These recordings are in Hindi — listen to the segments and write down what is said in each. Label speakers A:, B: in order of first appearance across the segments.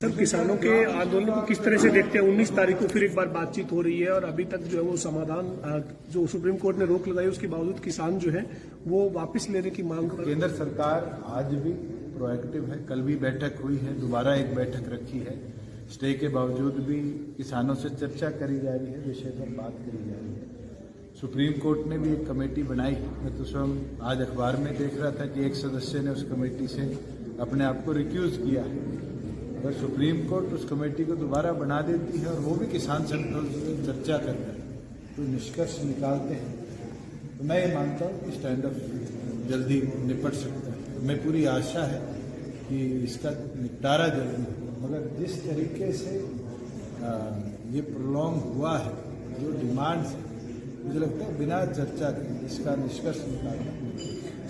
A: सर, किसानों के आंदोलन को किस तरह से देखते हैं? 19 तारीख को फिर एक बार बातचीत हो रही है और अभी तक जो है वो समाधान जो सुप्रीम कोर्ट ने रोक लगाई उसके बावजूद किसान जो है वो वापस लेने की मांग कर।
B: केंद्र सरकार आज भी प्रोएक्टिव है। कल भी बैठक हुई है, दोबारा एक बैठक रखी है। स्टे के बावजूद भी किसानों से चर्चा करी जा रही है, विषय पर बात करी जा रही है। सुप्रीम कोर्ट ने भी एक कमेटी बनाई। मैं तो स्वयं आज अखबार में देख रहा था कि एक सदस्य ने उस कमेटी से अपने आप को रिक्यूज किया है। अगर सुप्रीम कोर्ट उस कमेटी को दोबारा बना देती है और वो भी किसान संगठनों से चर्चा करकर कोई निष्कर्ष निकालते हैं तो मैं ये मानता हूँ कि स्टैंड अप जल्दी निपट सकता है। तो मैं पूरी आशा है कि इसका निपटारा जल्दी होगा, मगर जिस तरीके से ये प्रोलॉन्ग हुआ है, जो डिमांड्स है, मुझे लगता है बिना चर्चा के इसका निष्कर्ष निकालना।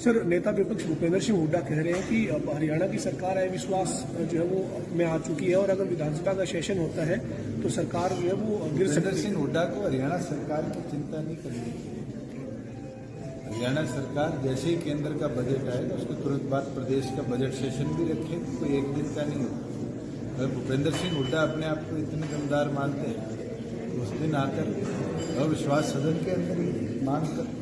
A: सर, नेता विपक्ष भूपेंद्र सिंह हुड्डा कह रहे हैं कि अब हरियाणा की सरकार अविश्वास जो है वो में आ चुकी है और अगर विधानसभा का सेशन होता है तो सरकार जो है वो गिर सकती है।
B: भूपेंद्र सिंह हुड्डा को हरियाणा सरकार की चिंता नहीं करनी चाहिए। हरियाणा सरकार जैसे ही केंद्र का बजट आएगा उसके तुरंत बाद प्रदेश का बजट सेशन भी रखेगी, कोई एक दिन का नहीं होगा। अगर भूपेंद्र सिंह हुड्डा अपने आप को इतने दमदार मानते हैं उस दिन आकर अविश्वास सदन के अंदर ही मांग कर।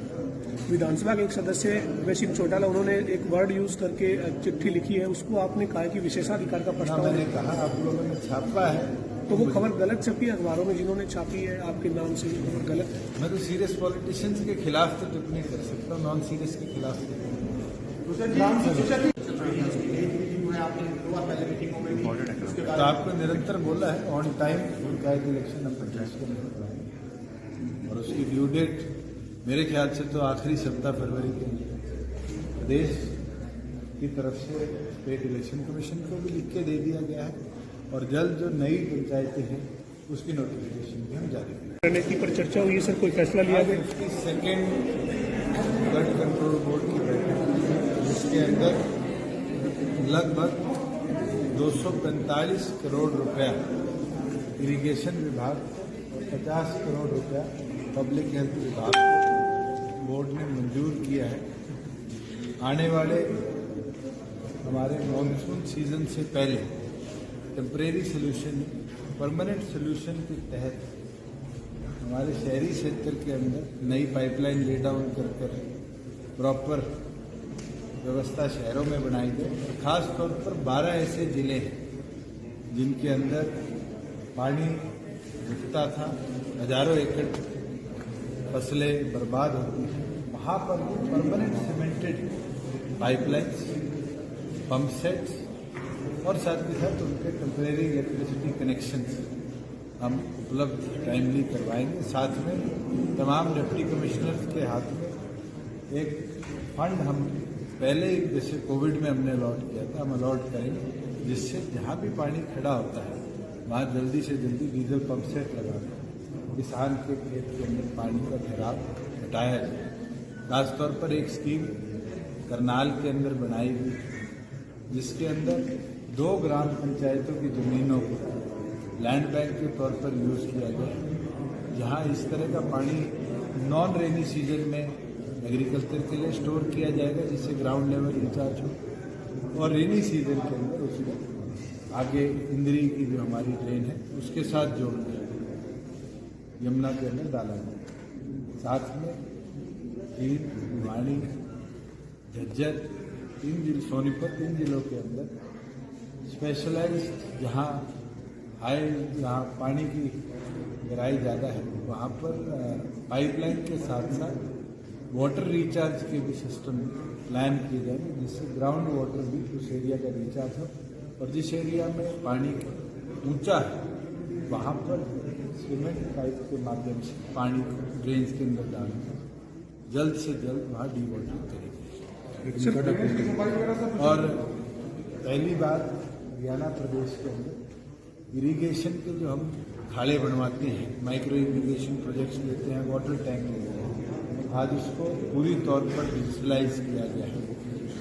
A: विधानसभा के एक सदस्य अभय सिंह चौटाला उन्होंने एक वर्ड यूज करके चिट्ठी लिखी है, उसको आपने कहा कि विशेषाधिकार का प्रस्ताव।
B: मैंने कहा आप लोगों ने छापा है
A: तो वो खबर गलत छपी है अखबारों में, जिन्होंने छापी है आपके नाम से खबर गलत है।
B: मैं तो सीरियस पॉलिटिशियंस के खिलाफ तो टिप्पणी कर सकता हूँ, नॉन सीरियस के खिलाफ तो आपको निरंतर बोला है ऑन टाइम पंचायत इलेक्शन हम 50 को नहीं करवाएंगे और उसकी ड्यू डेट मेरे ख्याल से तो आखिरी सप्ताह फरवरी के प्रदेश की तरफ से स्टेट इलेक्शन कमीशन को भी लिख के दे दिया गया है और जल्द जो नई पंचायतें हैं उसकी नोटिफिकेशन भी हम जारी करेंगे।
A: रणनीति पर चर्चा हुई है सर, कोई फैसला लिया गया?
B: उसकी सेकेंड फ्लड कंट्रोल बोर्ड की बैठक जिसके अंदर लगभग 245 करोड़ रुपया इरिगेशन विभाग और 50 करोड़ रुपया पब्लिक हेल्थ विभाग को बोर्ड ने मंजूर किया है। आने वाले हमारे मानसून सीजन से पहले टेम्परेरी सोल्यूशन, परमानेंट सोल्यूशन के तहत हमारे शहरी क्षेत्र के अंदर नई पाइपलाइन ले डाउन कर प्रॉपर व्यवस्था शहरों में बनाई गई और खास तौर पर 12 ऐसे जिले हैं जिनके अंदर पानी रुकता था, हजारों एकड़ फसलें बर्बाद होती हैं। वहाँ पर भी permanent cemented pipelines, pump sets और साथ ही साथ उनके टेम्परेरी इलेक्ट्रिसिटी कनेक्शंस हम उपलब्ध टाइमली करवाएंगे। साथ में तमाम डिप्टी कमिश्नर्स के हाथ में एक फंड हम पहले ही जैसे कोविड में हमने अलॉट किया था, हम अलॉट करेंगे जिससे जहाँ भी पानी खड़ा होता है वहाँ जल्दी से जल्दी डीजल पंप सेट लगा किसान के खेत के अंदर पानी का ठहराव हटाया जाए। खासतौर पर एक स्कीम करनाल के अंदर बनाई गई जिसके अंदर 2 ग्राम पंचायतों की जमीनों को लैंड बैंक के तौर पर यूज किया गया, जहां इस तरह का पानी नॉन रेनी सीजन में एग्रीकल्चर के लिए स्टोर किया जाएगा जिससे ग्राउंड लेवल रिचार्ज हो और रेनी सीजन के अंदर उसको आगे इंद्री की जो हमारी ट्रेन है उसके साथ जोड़ के यमुना के अंदर डाला जाए। साथ में ईद, भिवानी, झज्जर, 3 जिले, सोनीपत, 3 जिलों के अंदर स्पेशलाइज्ड जहाँ हाई, जहाँ पानी की गहराई ज़्यादा है वहाँ पर पाइपलाइन के साथ साथ वाटर रिचार्ज के भी सिस्टम प्लान किए जाएंगे जिससे ग्राउंड वाटर भी उस एरिया का रिचार्ज हो और जिस एरिया में पानी ऊंचा है वहाँ पर सीमेंट पाइप के माध्यम से पानी को ड्रेन्स के अंदर डालना जल्द से जल्द वहाँ डीवाटरिंग करेंगे। और पहली बार हरियाणा प्रदेश के अंदर इरिगेशन के जो हम खाड़े बनवाते हैं, माइक्रो इरिगेशन प्रोजेक्ट्स लेते हैं, वाटर टैंक लेते हैं, आज उसको पूरी तौर पर डिजिटलाइज किया गया है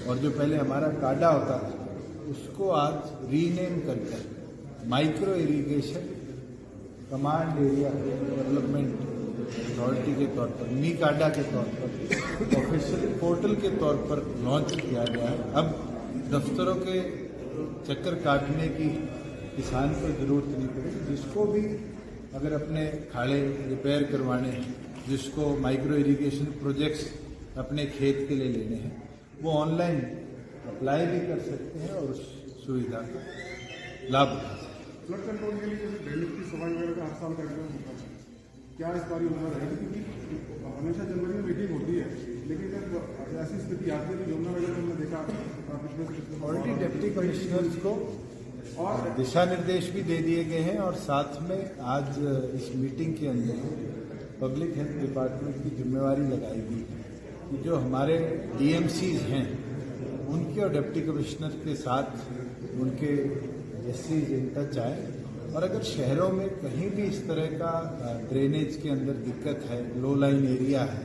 B: और जो पहले हमारा काडा होता था उसको आज रीनेम करके micro irrigation command area development authority के तौर पर, मी काडा के तौर पर ऑफिशियल पोर्टल के तौर पर लॉन्च किया गया है। अब दफ्तरों के चक्कर काटने की किसान को जरूरत नहीं पड़ेगी। जिसको भी अगर अपने खाड़े रिपेयर करवाने हैं, जिसको माइक्रो इरिगेशन प्रोजेक्ट्स अपने खेत के लिए लेने हैं, वो ऑनलाइन अप्लाई भी कर सकते हैं और उस सुविधा का लाभ उठा सकते हैं।
C: फ्लड कंट्रोल के लिए जैसे ड्रेनेज की सफाई वगैरह का हर साल कार्यक्रम होता है, क्या इस बार योजना रहेगी? क्योंकि हमेशा जनवरी में मीटिंग होती है, लेकिन जब ऐसी स्थिति आती है तो यमुनानगर में हमने देखा पिछले
B: ऑलरेडी डिप्टी कमिश्नर्स को और दिशा निर्देश भी दे दिए गए हैं और साथ में आज इस मीटिंग के अंदर पब्लिक हेल्थ डिपार्टमेंट की जिम्मेवारी लगाई गई कि जो हमारे डीएमसीज हैं उनके और डिप्टी कमिश्नर के साथ उनके एससीज इन टच आए और अगर शहरों में कहीं भी इस तरह का ड्रेनेज के अंदर दिक्कत है, लो लाइन एरिया है,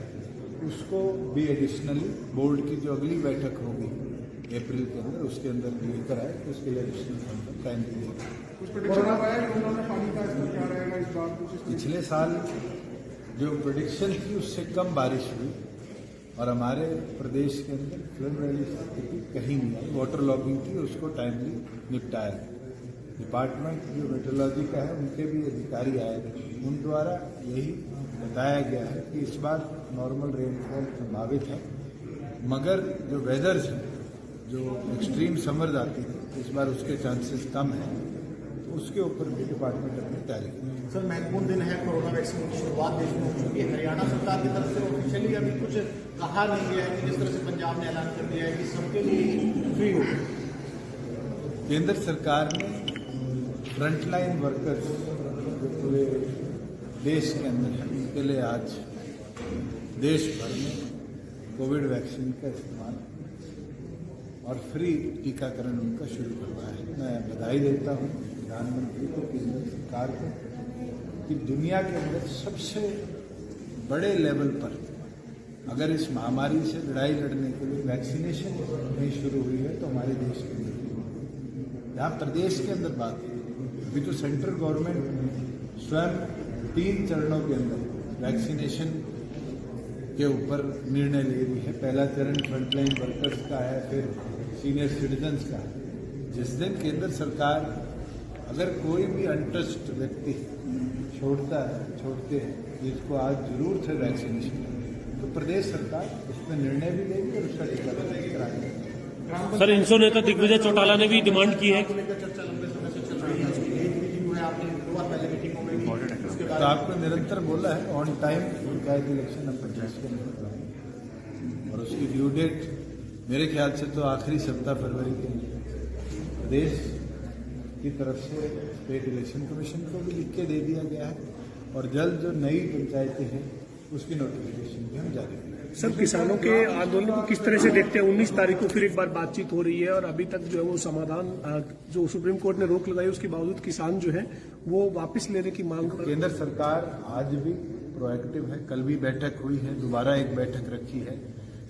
B: उसको भी एडिशनली बोर्ड की जो अगली बैठक होगी अप्रैल के अंदर उसके अंदर लेकर आए तो उसके लिए एडिशनल टाइम दिया। पिछले साल जो प्रेडिक्शन थी उससे कम बारिश हुई और हमारे प्रदेश के अंदर फ्लड वाली स्थिति कहीं नहीं आई। वाटर लॉगिंग थी, उसको टाइमली निपटाया। डिपार्टमेंट जो मेट्रोलॉजी का है उनके भी अधिकारी आए थे, उन द्वारा यही बताया गया है कि इस बार नॉर्मल रेनफॉल संभावित है, मगर जो वेदर्स हैं, जो एक्सट्रीम समर आती थी इस बार उसके चांसेस कम हैं, तो उसके ऊपर भी डिपार्टमेंट अपनी तैयारी कर रही है।
D: सर, महत्वपूर्ण दिन है, कोरोना वैक्सीन की शुरुआत देश में हो चुकी है। हरियाणा सरकार की तरफ से ऑफिशियली अभी कुछ कहा नहीं गया है कि जिस तरह से पंजाब ने ऐलान कर दिया है कि सबके लिए फ्री हो।
B: केंद्र सरकार ने फ्रंटलाइन वर्कर्स जो पूरे देश के अंदर हैं उनके लिए आज देश भर में कोविड वैक्सीन का इस्तेमाल और फ्री टीकाकरण उनका शुरू करवाया है। मैं बधाई देता हूँ प्रधानमंत्री को, केंद्र सरकार को कि दुनिया के अंदर सबसे बड़े लेवल पर अगर इस महामारी से लड़ाई लड़ने के लिए वैक्सीनेशन नहीं शुरू हुई है तो हमारे देश के अंदर, जहाँ प्रदेश के अंदर बात है, अभी तो सेंट्रल गवर्नमेंट स्वयं 3 चरणों के अंदर वैक्सीनेशन के ऊपर निर्णय ले रही है। पहला चरण फ्रंटलाइन वर्कर्स का है, फिर सीनियर सिटीजन्स का है। जिस दिन केंद्र सरकार अगर कोई भी अनटच्ड व्यक्ति छोड़ते हैं जिसको आज जरूरत है वैक्सीनेशन, तो प्रदेश सरकार उसमें निर्णय भी लेगी और उसका टीकाकरण कराएगी।
E: सर, इंसो नेता दिग्विजय चौटाला ने भी डिमांड की है।
D: चर्चा लंबे समय से चल रही है, एक मीटिंग हुई, आपने 2 बार पहले मीटिंग हो गई, उसके
B: तो
D: बाद
B: आपको निरंतर बोला है ऑन टाइम पंचायत इलेक्शन हम 25 को नहीं कराएंगे और उसकी ड्यू डेट मेरे ख्याल से तो आखिरी सप्ताह फरवरी के प्रदेश की तरफ से स्टेट इलेक्शन कमीशन को भी लिख के दे दिया गया है और जल्द जो नई पंचायतें हैं उसकी नोटिफिकेशन भी हम जारी करेंगे।
A: सर, किसानों के आंदोलन को किस तरह से देखते हैं? 19 तारीख को फिर एक बार बातचीत हो रही है और अभी तक जो है वो समाधान, जो सुप्रीम कोर्ट ने रोक लगाई उसके बावजूद किसान जो है वो वापस लेने की मांग पर।
B: केंद्र सरकार आज भी प्रोएक्टिव है। कल भी बैठक हुई है, दोबारा एक बैठक रखी है।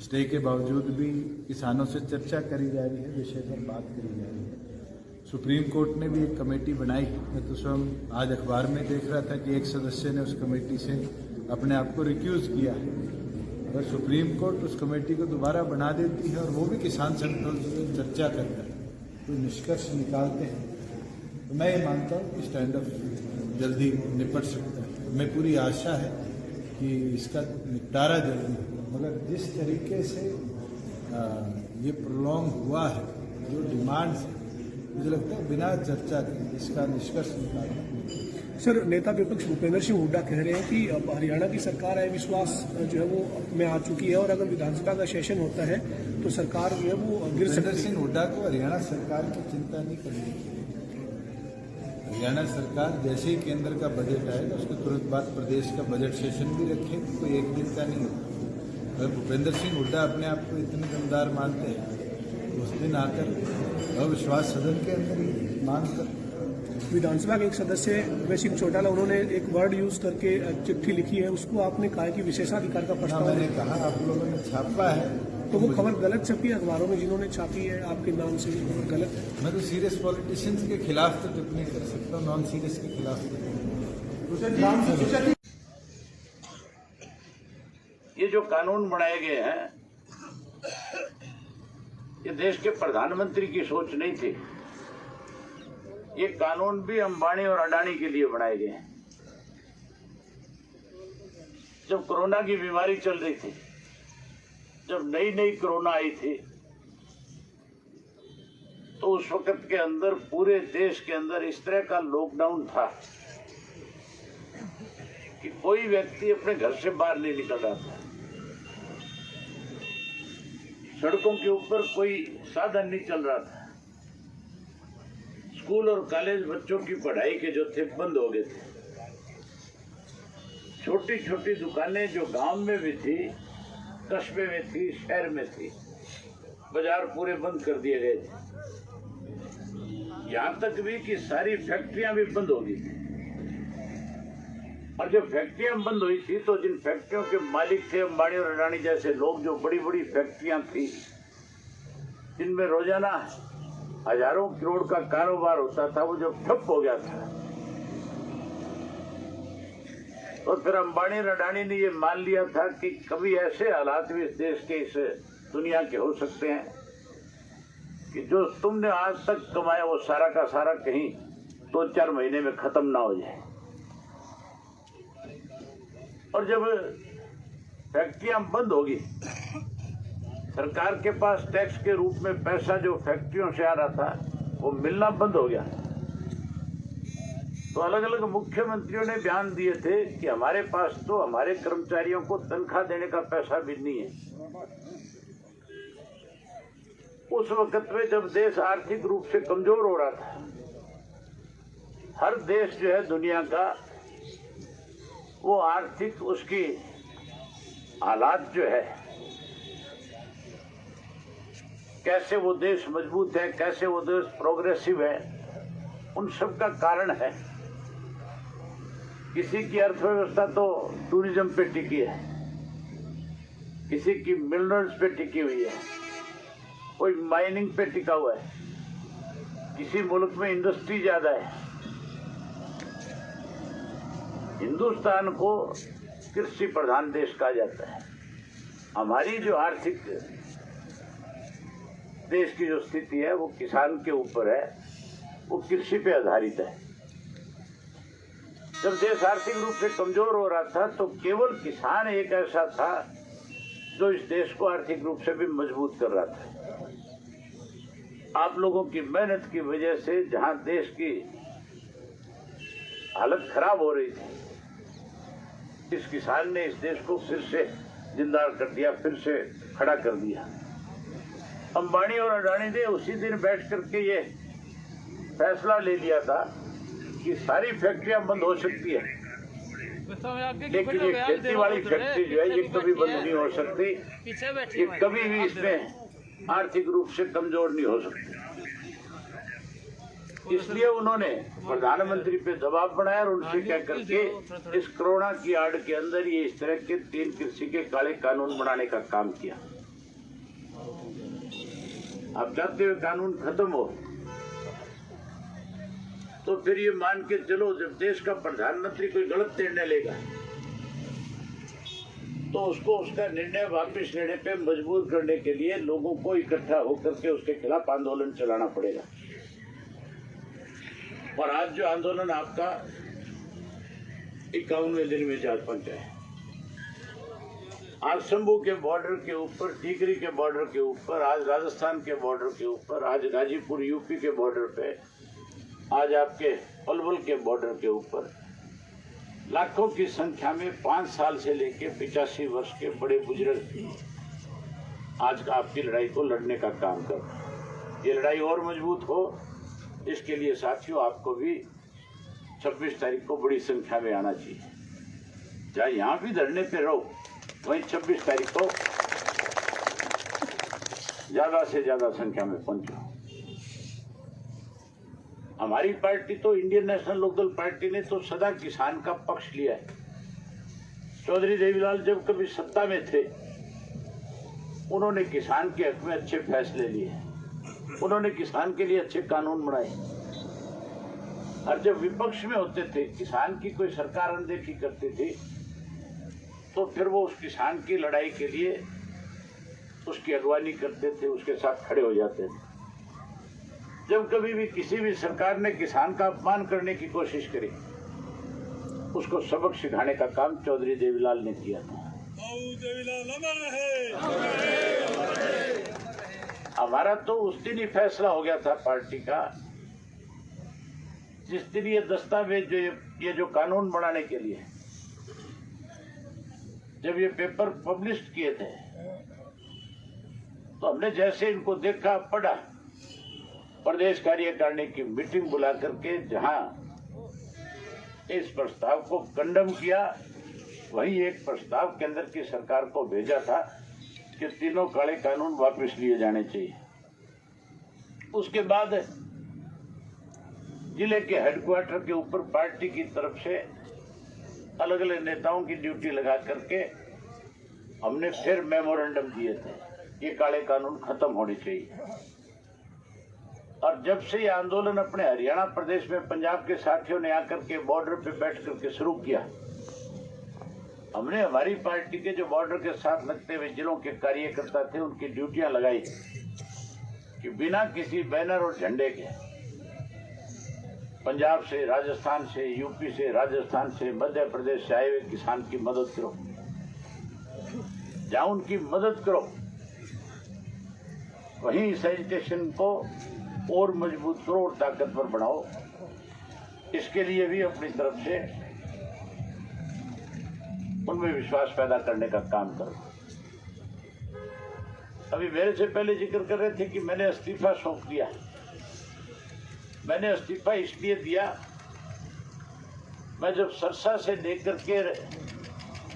B: स्टे के बावजूद भी किसानों से चर्चा करी जा रही है, विषय पर बात करी जा रही है। सुप्रीम कोर्ट ने भी एक कमेटी बनाई। मैं तो स्वयं आज अखबार में देख रहा था कि एक सदस्य ने उस कमेटी से अपने आप को रिक्यूज किया है। अगर सुप्रीम कोर्ट उस कमेटी को दोबारा बना देती है और वो भी किसान संगठनों से चर्चा करकर कोई निष्कर्ष निकालते हैं, तो मैं ये मानता हूँ कि स्टैंड अप जल्दी निपट सकता है। हमें पूरी आशा है कि इसका निपटारा जल्दी होगा, मगर जिस तरीके से ये प्रोलॉन्ग हुआ है, जो डिमांड्स है, मुझे लगता है बिना चर्चा के इसका निष्कर्ष निकालना।
A: सर, नेता विपक्ष भूपेंद्र सिंह हुड्डा कह रहे हैं कि अब हरियाणा की सरकार अविश्वास जो है वो में आ चुकी है और अगर विधानसभा का सेशन होता है तो सरकार जो है वो गिर सकती है।
B: भूपेंद्र सिंह हुड्डा को हरियाणा सरकार की चिंता नहीं करनी चाहिए। हरियाणा सरकार जैसे ही केंद्र का बजट आएगा उसके तुरंत बाद प्रदेश का बजट सेशन भी रखेगी, कोई एक दिन का नहीं होगा। अगर भूपेंद्र सिंह हुड्डा अपने आप को इतने दमदार मानते हैं तो उस दिन आकर अविश्वास सदन के अंदर ही मांग कर।
A: विधानसभा के एक सदस्य अभय सिंह चौटाला, उन्होंने एक वर्ड यूज करके चिट्ठी लिखी है, उसको आपने कहा कि विशेषाधिकार का प्रस्ताव।
B: मैंने कहा आप लोगों ने छापा है
A: तो वो खबर गलत छपी है अखबारों में, जिन्होंने छापी है आपके नाम से खबर गलत है।
B: मैं तो सीरियस पॉलिटिशियंस के खिलाफ तो टिप्पणी कर सकता हूँ, नॉन सीरियस के खिलाफ
F: ये जो कानून बनाए गए हैं ये देश के प्रधानमंत्री की सोच नहीं थी। ये कानून भी अंबानी और अडानी के लिए बनाए गए हैं। जब कोरोना की बीमारी चल रही थी, जब नई कोरोना आई थी, तो उस वक्त के अंदर पूरे देश के अंदर इस तरह का लॉकडाउन था कि कोई व्यक्ति अपने घर से बाहर नहीं निकल रहा था। सड़कों के ऊपर कोई साधन नहीं चल रहा था। स्कूल और कॉलेज बच्चों की पढ़ाई के जो थे बंद हो गए थे। छोटी छोटी दुकानें जो गांव में भी थी, कस्बे में थी, शहर में थी, बाजार पूरे बंद कर दिए गए थे। यहाँ तक भी कि सारी फैक्ट्रियां भी बंद हो गई थी। और जब फैक्ट्रियां बंद हुई थी तो जिन फैक्ट्रियों के मालिक थे अंबानी और अडानी जैसे लोग, जो बड़ी बड़ी फैक्ट्रियां थी जिनमें रोजाना हजारों करोड़ का कारोबार होता था, वो जब ठप हो गया था तो फिर अंबानी और अडानी ने ये मान लिया था कि कभी ऐसे हालात भी इस देश के, इस दुनिया के हो सकते हैं कि जो तुमने आज तक कमाया वो सारा का सारा कहीं 2-4 महीने में खत्म ना हो जाए। और जब फैक्ट्रियां बंद होगी, सरकार के पास टैक्स के रूप में पैसा जो फैक्ट्रियों से आ रहा था वो मिलना बंद हो गया। तो अलग अलग मुख्यमंत्रियों ने बयान दिए थे कि हमारे पास तो हमारे कर्मचारियों को तनख्वाह देने का पैसा भी नहीं है। उस वक्त में जब देश आर्थिक रूप से कमजोर हो रहा था, हर देश जो है दुनिया का, वो आर्थिक उसकी हालात जो है, कैसे वो देश मजबूत है, कैसे वो देश प्रोग्रेसिव है, उन सब का कारण है। किसी की अर्थव्यवस्था तो टूरिज्म पे टिकी है, किसी की मिनरल्स पे टिकी हुई है, कोई माइनिंग पे टिका हुआ है, किसी मुल्क में इंडस्ट्री ज्यादा है। हिंदुस्तान को कृषि प्रधान देश कहा जाता है। हमारी जो आर्थिक देश की जो स्थिति है वो किसान के ऊपर है, वो कृषि पे आधारित है। जब देश आर्थिक रूप से कमजोर हो रहा था तो केवल किसान एक ऐसा था जो इस देश को आर्थिक रूप से भी मजबूत कर रहा था। आप लोगों की मेहनत की वजह से जहां देश की हालत खराब हो रही थी, इस किसान ने इस देश को फिर से जिंदा कर दिया, फिर से खड़ा कर दिया। अंबानी और अडानी ने उसी दिन बैठ करके ये फैसला ले लिया था कि सारी फैक्ट्रियां बंद हो सकती है, लेकिन ये खेती वाली फैक्ट्री जो है ये कभी बंद नहीं हो सकती, ये कभी भी इसमें आर्थिक रूप से कमजोर नहीं हो सकती। इसलिए उन्होंने प्रधानमंत्री पे दबाव बनाया और उनसे कह करके इस कोरोना की आड़ के अंदर ये इस तरह के 3 कृषि के काले कानून बनाने का काम किया। अब चाहते हुए कानून खत्म हो तो फिर ये मान के चलो, जब देश का प्रधानमंत्री कोई गलत निर्णय लेगा तो उसको उसका निर्णय वापस लेने पे मजबूर करने के लिए लोगों को इकट्ठा होकर के उसके खिलाफ आंदोलन चलाना पड़ेगा। और आज जो आंदोलन आपका 51वें दिन में जा पहुंचा है। आज शंभू के बॉर्डर के ऊपर, टीकरी के बॉर्डर के ऊपर, आज राजस्थान के बॉर्डर के ऊपर, आज गाजीपुर यूपी के बॉर्डर पे, आज आपके पलवल के बॉर्डर के ऊपर लाखों की संख्या में 5 साल से लेके 85 वर्ष के बड़े बुजुर्ग आज आपकी लड़ाई को लड़ने का काम कर रहे हैं। ये लड़ाई और मजबूत हो, इसके लिए साथियों आपको भी 26 तारीख को बड़ी संख्या में आना चाहिए। चाहे यहाँ भी धरने पे रहो, वहीं 26 तारीख को ज्यादा से ज्यादा संख्या में पहुंचो। हमारी पार्टी तो इंडियन नेशनल लोकदल पार्टी ने तो सदा किसान का पक्ष लिया है। चौधरी देवीलाल जब कभी सत्ता में थे, उन्होंने किसान के हक में अच्छे फैसले लिए, उन्होंने किसान के लिए अच्छे कानून बनाए। और जब विपक्ष में होते थे, किसान की कोई सरकार अनदेखी करती थी, तो फिर वो उस किसान की लड़ाई के लिए उसकी अगवानी करते थे, उसके साथ खड़े हो जाते थे। जब कभी भी किसी भी सरकार ने किसान का अपमान करने की कोशिश करी, उसको सबक सिखाने का काम चौधरी देवीलाल ने किया था। हमारा तो उस दिन ही फैसला हो गया था पार्टी का, जिस दिन ये दस्तावेज ये जो कानून बनाने के लिए जब ये पेपर पब्लिश किए थे, तो हमने जैसे इनको देखा, पढ़ा, प्रदेश कार्यकारिणी की मीटिंग बुला करके जहां इस प्रस्ताव को कंडम किया, वही एक प्रस्ताव केंद्र की सरकार को भेजा था कि तीनों काले कानून वापस लिए जाने चाहिए। उसके बाद जिले के हेडक्वार्टर के ऊपर पार्टी की तरफ से अलग अलग नेताओं की ड्यूटी लगा करके हमने फिर मेमोरेंडम दिए थे, ये काले कानून खत्म होने चाहिए। और जब से ये आंदोलन अपने हरियाणा प्रदेश में पंजाब के साथियों ने आकर के बॉर्डर पे बैठ करके शुरू किया, हमने हमारी पार्टी के जो बॉर्डर के साथ लगते हुए जिलों के कार्यकर्ता थे, उनकी ड्यूटियां लगाई कि बिना किसी बैनर और झंडे के पंजाब से, राजस्थान से, यूपी से, राजस्थान से, मध्य प्रदेश से आए हुए किसान की मदद करो, जहां उनकी मदद करो वहीं सैनिटेशन को और मजबूत करो और ताकतवर बनाओ। इसके लिए भी अपनी तरफ से उनमें विश्वास पैदा करने का काम करो। अभी मेरे से पहले जिक्र कर रहे थे कि मैंने इस्तीफा सौंप दिया। मैंने इस्तीफा इसलिए दिया, मैं जब सरसा से लेकर के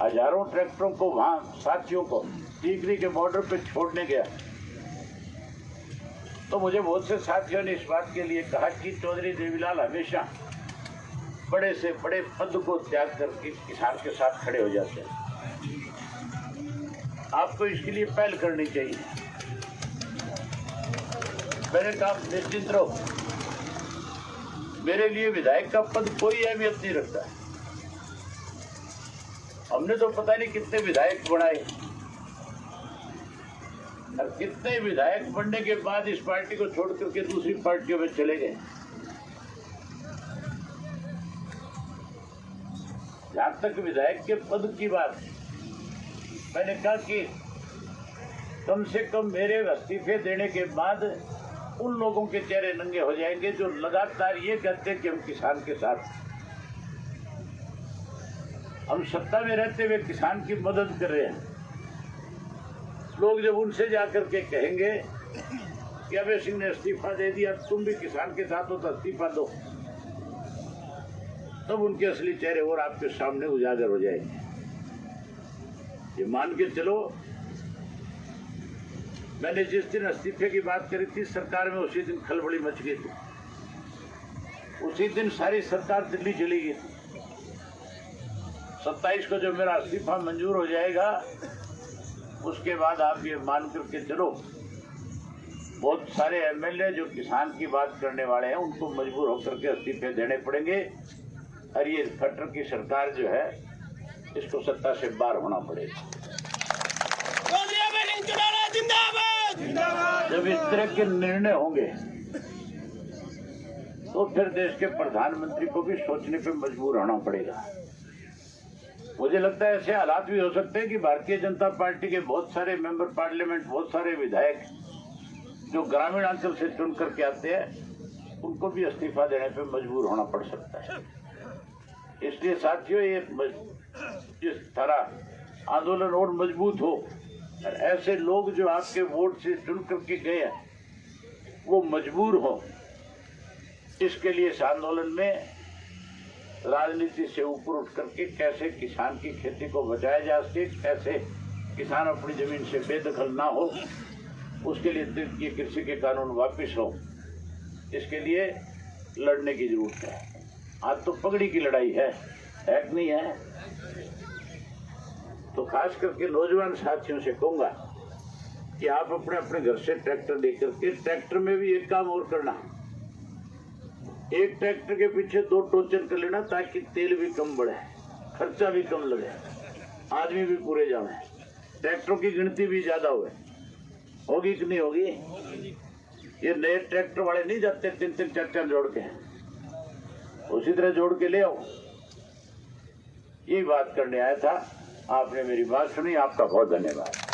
F: हजारों ट्रैक्टरों को वहां साथियों को टीकरी के बॉर्डर पे छोड़ने गया, तो मुझे बहुत से साथियों ने इस बात के लिए कहा कि चौधरी देवीलाल हमेशा बड़े से बड़े पद को त्याग करके किसान के साथ खड़े हो जाते हैं, आपको इसके लिए पहल करनी चाहिए। मैंने कहा निश्चित रहो, मेरे लिए विधायक का पद कोई अहमियत नहीं रखता है। हमने तो पता नहीं कितने विधायक बनाए और कितने विधायक बनने के बाद इस पार्टी को छोड़ करके दूसरी पार्टियों में चले गए। जहां तक विधायक के पद की बात, मैंने कहा कि कम से कम मेरे इस्तीफे देने के बाद उन लोगों के चेहरे नंगे हो जाएंगे जो लगातार ये कहते हैं कि हम किसान के साथ, हम सत्ता में रहते हुए किसान की मदद कर रहे हैं। लोग जब उनसे जाकर के कहेंगे कि अभय सिंह ने इस्तीफा दे दिया, तुम भी किसान के साथ हो तो इस्तीफा दो, तब उनके असली चेहरे और आपके सामने उजागर हो जाएंगे। ये मान के चलो, मैंने जिस दिन इस्तीफे की बात करी थी सरकार में, उसी दिन खलबली मच गई थी। उसी दिन सारी सरकार दिल्ली चली गई थी। 27 को जो मेरा इस्तीफा मंजूर हो जाएगा, उसके बाद आप ये मान करके चलो, बहुत सारे एमएलए जो किसान की बात करने वाले हैं उनको मजबूर होकर के इस्तीफे देने पड़ेंगे और ये खट्टर की सरकार जो है इसको सत्ता से बाहर होना पड़ेगा। जब इस तरह के निर्णय होंगे तो फिर देश के प्रधानमंत्री को भी सोचने पे मजबूर होना पड़ेगा। मुझे लगता है ऐसे हालात भी हो सकते हैं कि भारतीय जनता पार्टी के बहुत सारे मेंबर पार्लियामेंट, बहुत सारे विधायक जो ग्रामीण अंचल से चुन करके आते हैं, उनको भी इस्तीफा देने पे मजबूर होना पड़ सकता है। इसलिए साथियों, ये जिस तरह आंदोलन और मजबूत हो और ऐसे लोग जो आपके वोट से चुन करके गए हैं वो मजबूर हो, इसके लिए इस आंदोलन में राजनीति से ऊपर उठ करके कैसे किसान की खेती को बचाया जा सके, कैसे किसान अपनी जमीन से बेदखल ना हो, उसके लिए ये कृषि के कानून वापस हो, इसके लिए लड़ने की जरूरत है। आज तो पगड़ी की लड़ाई है कि नहीं है? तो खास करके नौजवान साथियों से कहूंगा कि आप अपने अपने घर से ट्रैक्टर लेकर के, ट्रैक्टर में भी एक काम और करना, एक ट्रैक्टर के पीछे 2 टोचन कर लेना ताकि तेल भी कम बढ़े, खर्चा भी कम लगे, आदमी भी पूरे जाए, ट्रैक्टरों की गिनती भी ज्यादा हुए। होगी कि नहीं होगी? ये नए ट्रैक्टर वाले नहीं जाते 3-3 ट्रैक्टर जोड़ के, उसी तरह जोड़ के ले आओ। यही बात करने आया था, आपने मेरी बात सुनी, आपका बहुत धन्यवाद।